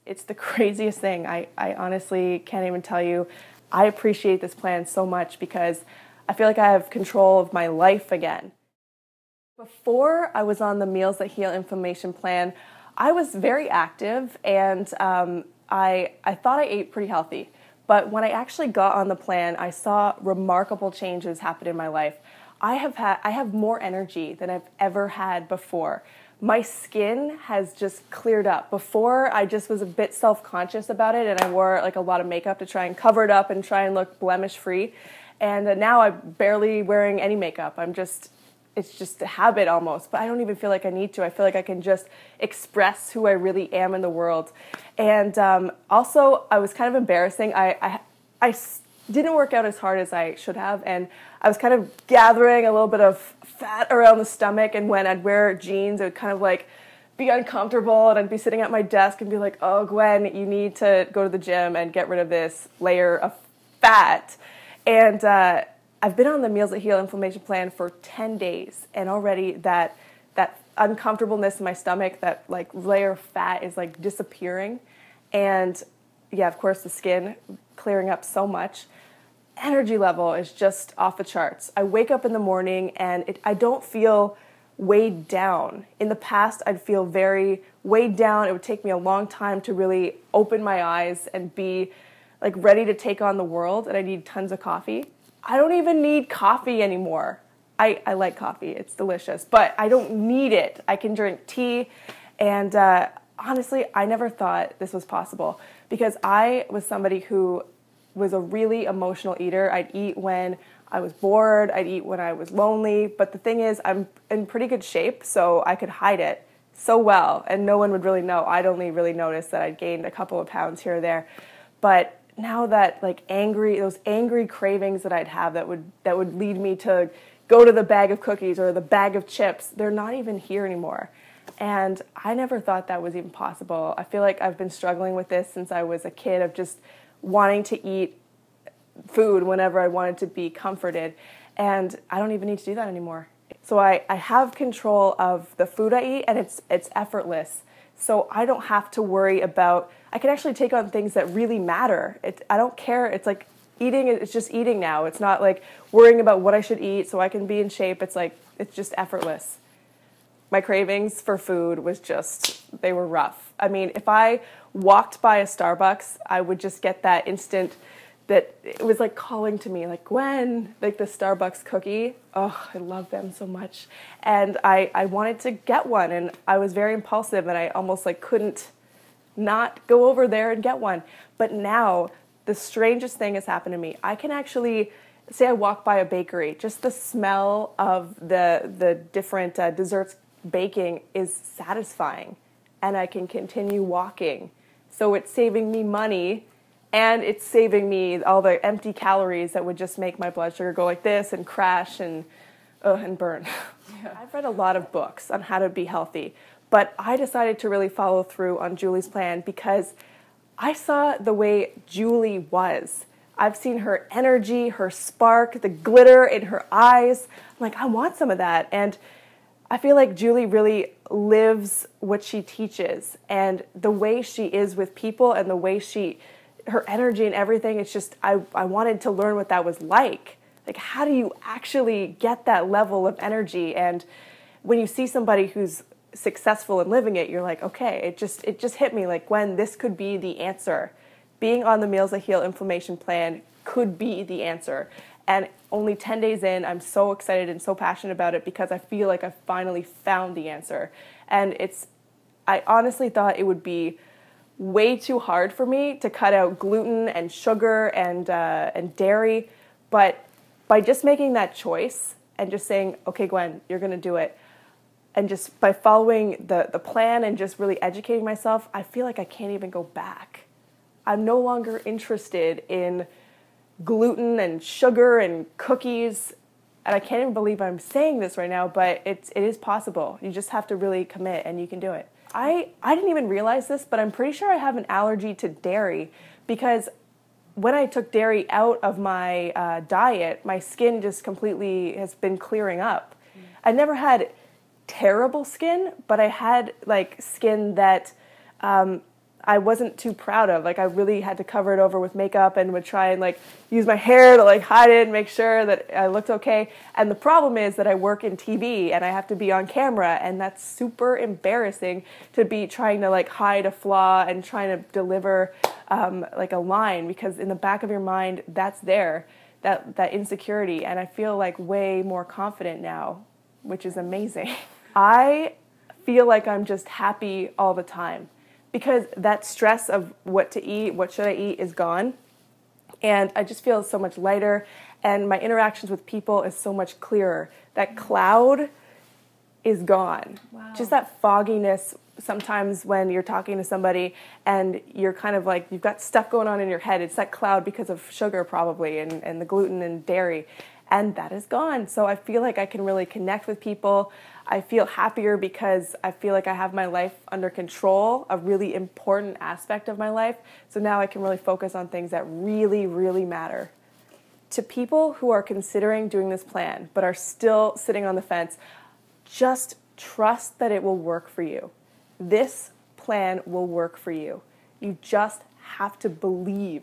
It's the craziest thing. I honestly can't even tell you. I appreciate this plan so much because I feel like I have control of my life again. Before I was on the Meals That Heal Inflammation plan, I was very active and I thought I ate pretty healthy. But when I actually got on the plan, I saw remarkable changes happen in my life. I have more energy than I've ever had before. My skin has just cleared up. Before, I just was a bit self-conscious about it, and I wore like a lot of makeup to try and cover it up and try and look blemish-free. And now I'm barely wearing any makeup. It's just a habit almost, but I don't even feel like I need to. I feel like I can just express who I really am in the world. And also, I was kind of embarrassing. I didn't work out as hard as I should have, and I was kind of gathering a little bit of fat around the stomach, and when I'd wear jeans, it would kind of like be uncomfortable, and I'd be sitting at my desk and be like, oh, Gwen, you need to go to the gym and get rid of this layer of fat. And I've been on the Meals That Heal Inflammation plan for 10 days, and already that uncomfortableness in my stomach, that like layer of fat is like disappearing. And yeah, of course, the skin clearing up so much. Energy level is just off the charts. I wake up in the morning and I don't feel weighed down. In the past, I'd feel very weighed down. It would take me a long time to really open my eyes and be like ready to take on the world, and I need tons of coffee. I don't even need coffee anymore. I like coffee, it's delicious, but I don't need it. I can drink tea, and honestly, I never thought this was possible because I was somebody who was a really emotional eater. I'd eat when I was bored, I'd eat when I was lonely, but the thing is, I'm in pretty good shape, so I could hide it so well, and no one would really know. I'd only really notice that I'd gained a couple of pounds here or there, but now that those angry cravings that I'd have that would lead me to go to the bag of cookies or the bag of chips, they're not even here anymore. And I never thought that was even possible. I feel like I've been struggling with this since I was a kid, of just wanting to eat food whenever I wanted to be comforted. And I don't even need to do that anymore. So I have control of the food I eat, and it's effortless. So I don't have to worry about, I can actually take on things that really matter. I don't care. It's like eating, it's just eating now. It's not like worrying about what I should eat so I can be in shape. It's just effortless. My cravings for food they were rough. I mean, if I walked by a Starbucks, I would just get that instant, that it was like calling to me, like, Gwen, like the Starbucks cookie. Oh, I love them so much. And I wanted to get one, and I was very impulsive, and I almost like couldn't not go over there and get one. But now, the strangest thing has happened to me. I can actually, say I walk by a bakery, just the smell of the different desserts baking is satisfying, and I can continue walking. So it's saving me money, and it's saving me all the empty calories that would just make my blood sugar go like this and crash and burn. Yeah. I've read a lot of books on how to be healthy, but I decided to really follow through on Julie's plan because I saw the way Julie was. I've seen her energy, her spark, the glitter in her eyes. I'm like, I want some of that. And I feel like Julie really lives what she teaches, and the way she is with people and the way her energy and everything, it's just, I wanted to learn what that was like. Like, how do you actually get that level of energy? And when you see somebody who's successful in living it, you're like, okay, it just hit me like, Gwen, this could be the answer. Being on the Meals That Heal Inflammation plan could be the answer. And only 10 days in, I'm so excited and so passionate about it because I feel like I finally found the answer. And I honestly thought it would be way too hard for me to cut out gluten and sugar and dairy. But by just making that choice and just saying, okay, Gwen, you're going to do it, and just by following the plan and just really educating myself, I feel like I can't even go back. I'm no longer interested in gluten and sugar and cookies, and I can't even believe I'm saying this right now, but it is possible. You just have to really commit, and you can do it. I didn't even realize this, but I'm pretty sure I have an allergy to dairy because when I took dairy out of my diet, my skin just completely has been clearing up. I never had terrible skin, but I had like skin that I wasn't too proud of. Like, I really had to cover it over with makeup and would try and like use my hair to like hide it and make sure that I looked okay. And the problem is that I work in TV and I have to be on camera, and that's super embarrassing to be trying to like hide a flaw and trying to deliver like a line, because in the back of your mind, that's there, that insecurity. And I feel like way more confident now, which is amazing. I feel like I'm just happy all the time, because that stress of what to eat, what should I eat, is gone. And I just feel so much lighter, and my interactions with people is so much clearer. That cloud is gone. Wow. Just that fogginess sometimes when you're talking to somebody and you're kind of like, you've got stuff going on in your head. It's that cloud because of sugar probably, and the gluten and dairy. And that is gone. So I feel like I can really connect with people. I feel happier because I feel like I have my life under control, a really important aspect of my life. So now I can really focus on things that really, really matter. To people who are considering doing this plan but are still sitting on the fence, just trust that it will work for you. This plan will work for you. You just have to believe,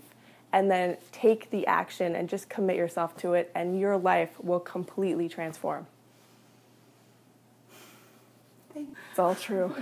and then take the action and just commit yourself to it, and your life will completely transform. It's all true.